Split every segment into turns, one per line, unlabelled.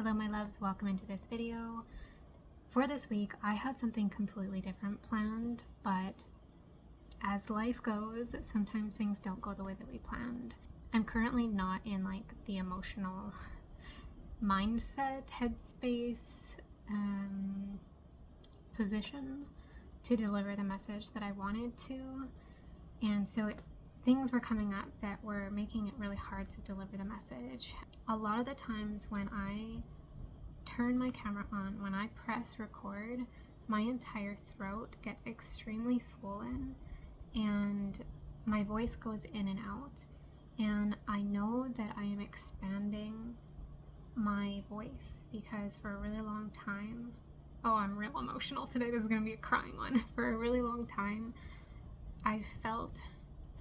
Hello my loves, welcome into this video. For this week, I had something completely different planned, but as life goes, sometimes things don't go the way that we planned. I'm currently not in like the emotional mindset, headspace, position to deliver the message that I wanted to, and so things were coming up that were making it really hard to deliver the message. A lot of the times when I turn my camera on, when I press record, my entire throat gets extremely swollen and my voice goes in and out, and I know that I am expanding my voice because for a really long time, I'm real emotional today, this is gonna be a crying one. For a really long time I felt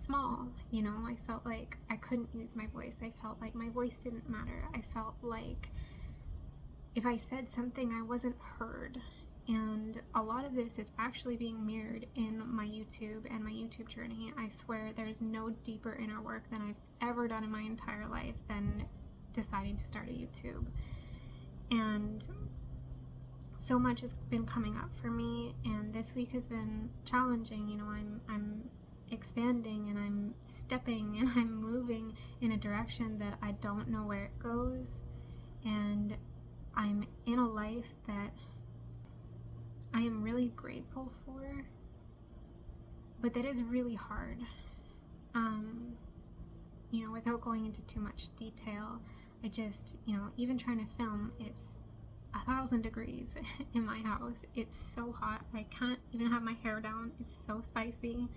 small, I felt like I couldn't use my voice. I felt like my voice didn't matter. I felt like if I said something, I wasn't heard. And a lot of this is actually being mirrored in my YouTube and my YouTube journey. I swear there's no deeper inner work than I've ever done in my entire life than deciding to start a YouTube. And so much has been coming up for me, and this week has been challenging. I'm expanding and I'm stepping and I'm moving in a direction that I don't know where it goes, and I'm in a life that I am really grateful for, but that is really hard. Without going into too much detail, I just, even trying to film, it's 1,000 degrees in my house. It's so hot. I can't even have my hair down. It's so spicy.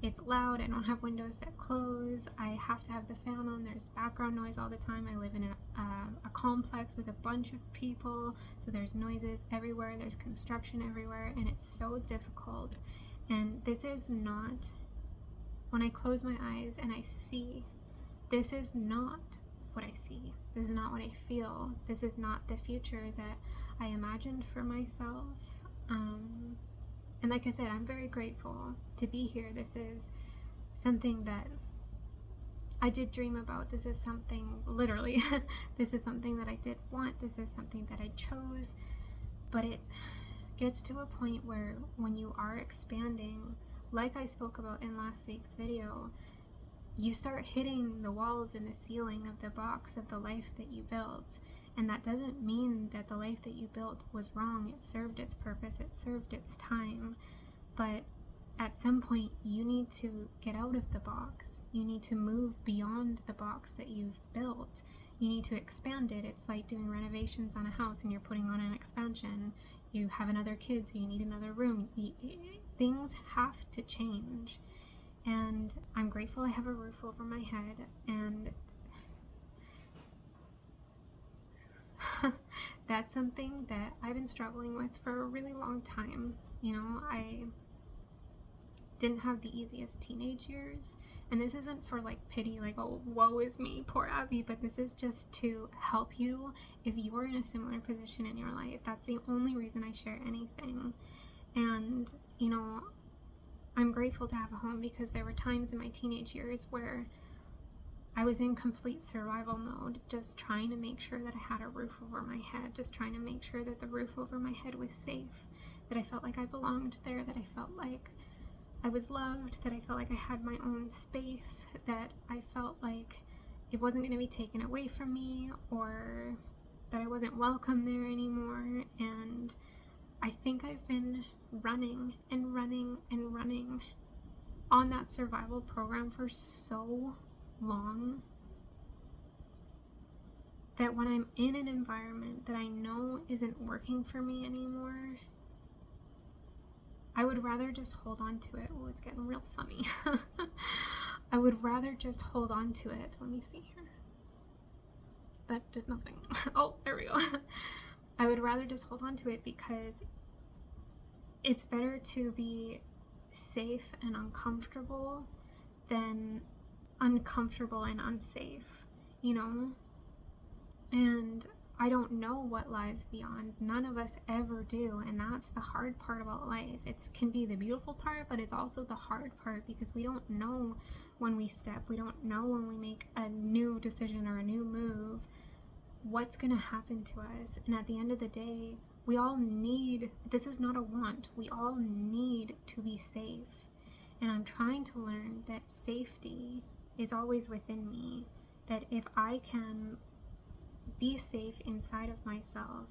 It's loud. I don't have windows that close. I have to have the fan on. There's background noise all the time. I live in a complex with a bunch of people, so there's noises everywhere. There's construction everywhere, and it's so difficult. And this is not, when I close my eyes and I see, this is not what I see. This is not what I feel. This is not the future that I imagined for myself. And like I said, I'm very grateful to be here. This is something that I did dream about. This is something, literally, this is something that I did want. This is something that I chose. But it gets to a point where when you are expanding, like I spoke about in last week's video, you start hitting the walls and the ceiling of the box of the life that you built. And that doesn't mean that the life that you built was wrong. It served its purpose, it served its time. But at some point, you need to get out of the box. You need to move beyond the box that you've built. You need to expand it. It's like doing renovations on a house and you're putting on an expansion. You have another kid, so you need another room. Things have to change. And I'm grateful I have a roof over my head, and that's something that I've been struggling with for a really long time. I didn't have the easiest teenage years, and this isn't for like pity, like, oh, woe is me, poor Abby, but this is just to help you if you're in a similar position in your life. That's the only reason I share anything. And I'm grateful to have a home, because there were times in my teenage years where I was in complete survival mode, just trying to make sure that I had a roof over my head, just trying to make sure that the roof over my head was safe, that I felt like I belonged there, that I felt like I was loved, that I felt like I had my own space, that I felt like it wasn't going to be taken away from me, or that I wasn't welcome there anymore. And I think I've been running and running and running on that survival program for so long that when I'm in an environment that I know isn't working for me anymore, I would rather just hold on to it. Oh, it's getting real sunny. I would rather just hold on to it. Let me see here. That did nothing. Oh, there we go. I would rather just hold on to it, because it's better to be safe and uncomfortable than uncomfortable and unsafe, And I don't know what lies beyond. None of us ever do, and that's the hard part about life. It can be the beautiful part, but it's also the hard part, because we don't know when we step. We don't know when we make a new decision or a new move what's going to happen to us. And at the end of the day, we all need, this is not a want, we all need to be safe. And I'm trying to learn that safety is always within me, that if I can be safe inside of myself,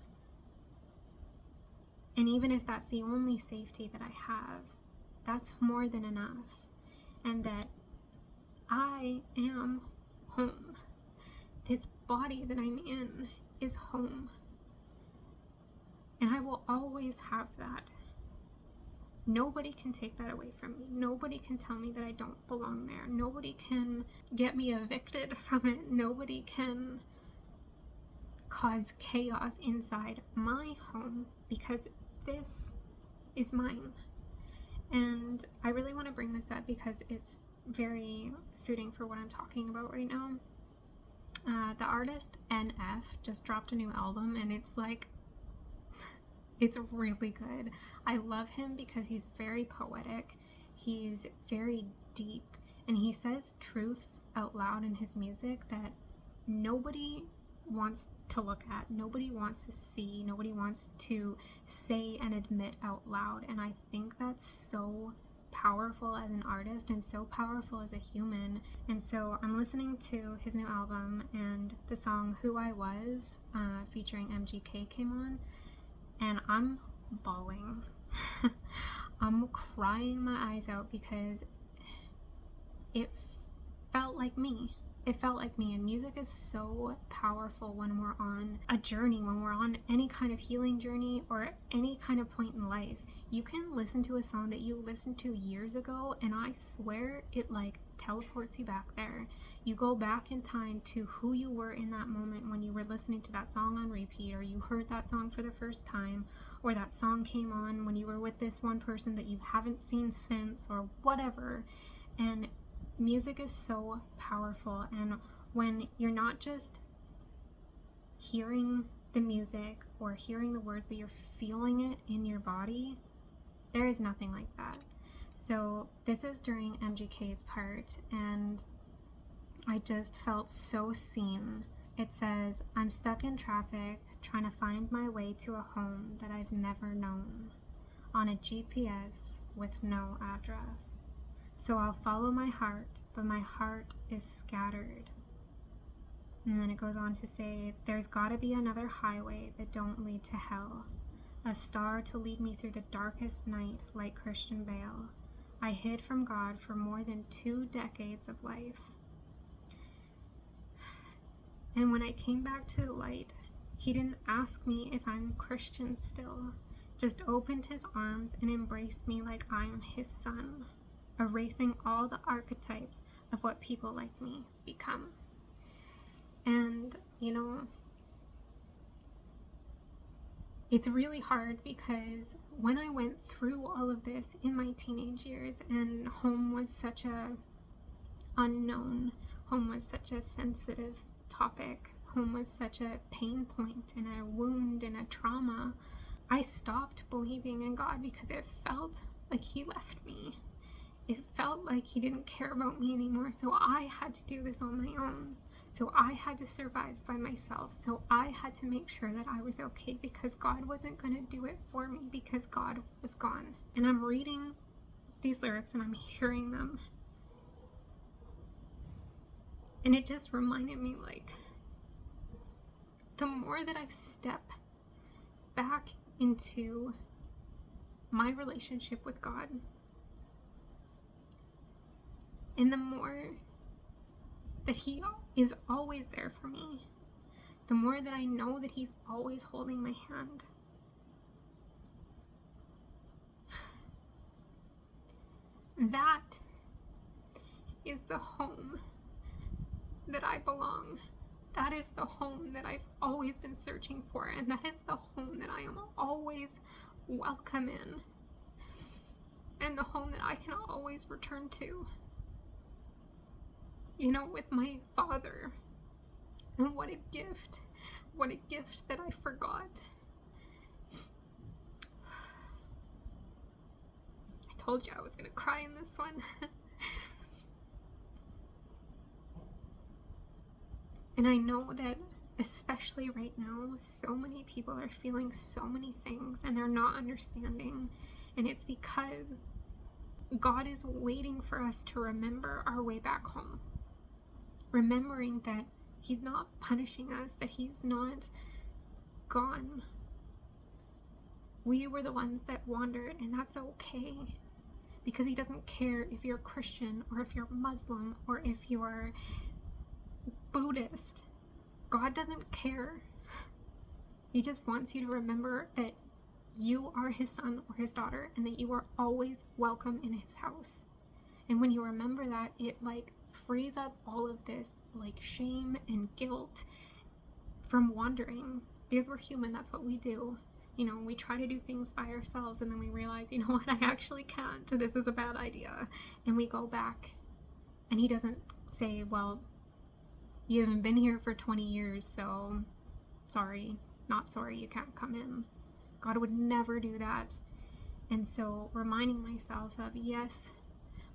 and even if that's the only safety that I have, that's more than enough. And that I am home. This body that I'm in is home. And I will always have that. Nobody can take that away from me. Nobody can tell me that I don't belong there. Nobody can get me evicted from it. Nobody can cause chaos inside my home, because this is mine. And I really want to bring this up because it's very suiting for what I'm talking about right now. The artist NF just dropped a new album, and it's like, it's really good. I love him because he's very poetic, he's very deep, and he says truths out loud in his music that nobody wants to look at, nobody wants to see, nobody wants to say and admit out loud. And I think that's so powerful as an artist and so powerful as a human. And so I'm listening to his new album, and the song Who I Was featuring MGK came on, and I'm bawling. I'm crying my eyes out because it felt like me. It felt like me. And music is so powerful when we're on a journey, when we're on any kind of healing journey or any kind of point in life. You can listen to a song that you listened to years ago, and I swear it like teleports you back there. You go back in time to who you were in that moment when you were listening to that song on repeat, or you heard that song for the first time, or that song came on when you were with this one person that you haven't seen since, or whatever. And music is so powerful, and when you're not just hearing the music or hearing the words, but you're feeling it in your body, there is nothing like that. So this is during MGK's part, and I just felt so seen. It says, "I'm stuck in traffic, trying to find my way to a home that I've never known, on a GPS with no address. So I'll follow my heart, but my heart is scattered." And then it goes on to say, "There's gotta be another highway that don't lead to hell, a star to lead me through the darkest night like Christian Bale. I hid from God for more than 2 decades of life. And when I came back to the light, he didn't ask me if I'm Christian still, just opened his arms and embraced me like I'm his son, erasing all the archetypes of what people like me become." And, you know, it's really hard because when I went through all of this in my teenage years, and home was such a unknown, home was such a sensitive topic, home was such a pain point and a wound and a trauma, I stopped believing in God because it felt like he left me. It felt like he didn't care about me anymore, so I had to do this on my own. So I had to survive by myself. So I had to make sure that I was okay, because God wasn't going to do it for me, because God was gone. And I'm reading these lyrics and I'm hearing them, and it just reminded me, like, the more that I step back into my relationship with God, and the more that he is always there for me, the more that I know that he's always holding my hand. That is the home that I belong. That is the home that I've always been searching for, and that is the home that I am always welcome in, and the home that I can always return to. You know, with my father. And what a gift that I forgot. I told you I was gonna cry in this one. And I know that especially right now, so many people are feeling so many things and they're not understanding. And it's because God is waiting for us to remember our way back home. Remembering that He's not punishing us, that He's not gone. We were the ones that wandered, and that's okay. Because He doesn't care if you're Christian or if you're Muslim or if you're Buddhist. God doesn't care. He just wants you to remember that you are His son or His daughter and that you are always welcome in His house. And when you remember that, it like frees up all of this like shame and guilt from wandering, because we're human. That's what we do. You know, we try to do things by ourselves and then we realize, you know what, I actually can't. This is a bad idea. And we go back. And He doesn't say, well, you haven't been here for 20 years, so sorry, not sorry, you can't come in. God would never do that. And so reminding myself of, yes,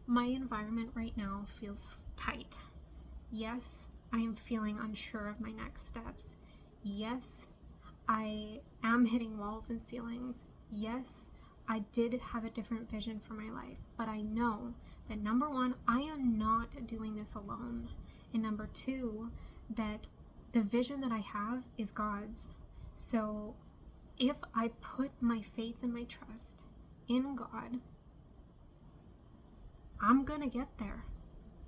my environment right now feels tight. Yes, I am feeling unsure of my next steps. Yes, I am hitting walls and ceilings. Yes, I did have a different vision for my life, but I know that number one, I am not doing this alone. And number two, that the vision that I have is God's. So if I put my faith and my trust in God, I'm gonna get there.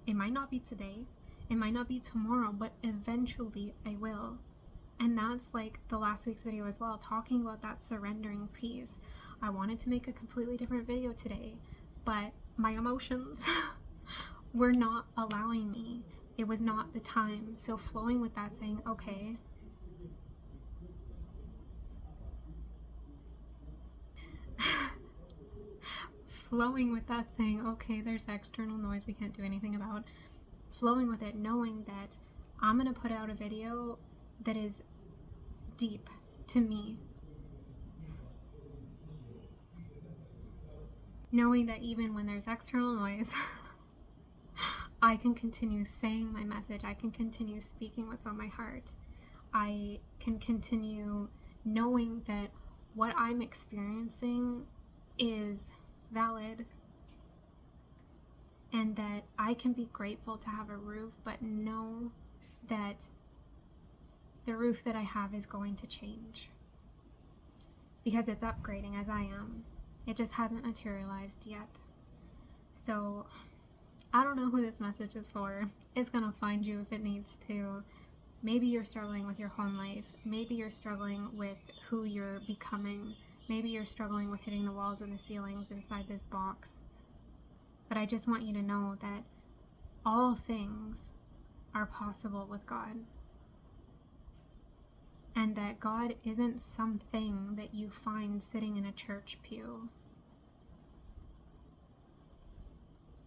It might not be today, it might not be tomorrow, but eventually I will. And that's like the last week's video as well, talking about that surrendering piece. I wanted to make a completely different video today, but my emotions were not allowing me. It was not the time. So flowing with that, saying, okay, flowing with that, saying, okay, there's external noise we can't do anything about. Flowing with it, knowing that I'm gonna put out a video that is deep to me. Knowing that even when there's external noise, I can continue saying my message. I can continue speaking what's on my heart. I can continue knowing that what I'm experiencing is valid, and that I can be grateful to have a roof, but know that the roof that I have is going to change because it's upgrading as I am. It just hasn't materialized yet. So I don't know who this message is for. It's gonna find you if it needs to. Maybe you're struggling with your home life. Maybe you're struggling with who you're becoming. Maybe you're struggling with hitting the walls and the ceilings inside this box. But I just want you to know that all things are possible with God. And that God isn't something that you find sitting in a church pew.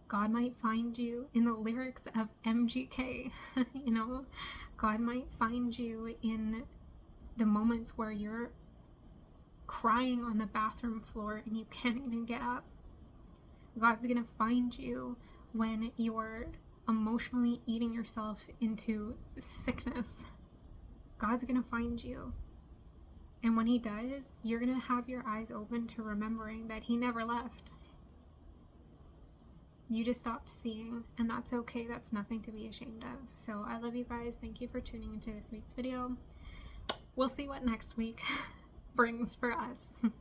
God might find you in the lyrics of MGK, you know? God might find you in the moments where you're crying on the bathroom floor and you can't even get up. God's gonna find you when you're emotionally eating yourself into sickness. God's gonna find you. And when He does, you're gonna have your eyes open to remembering that He never left. You just stopped seeing, and that's okay. That's nothing to be ashamed of. So I love you guys. Thank you for tuning into this week's video. We'll see what next week brings for us.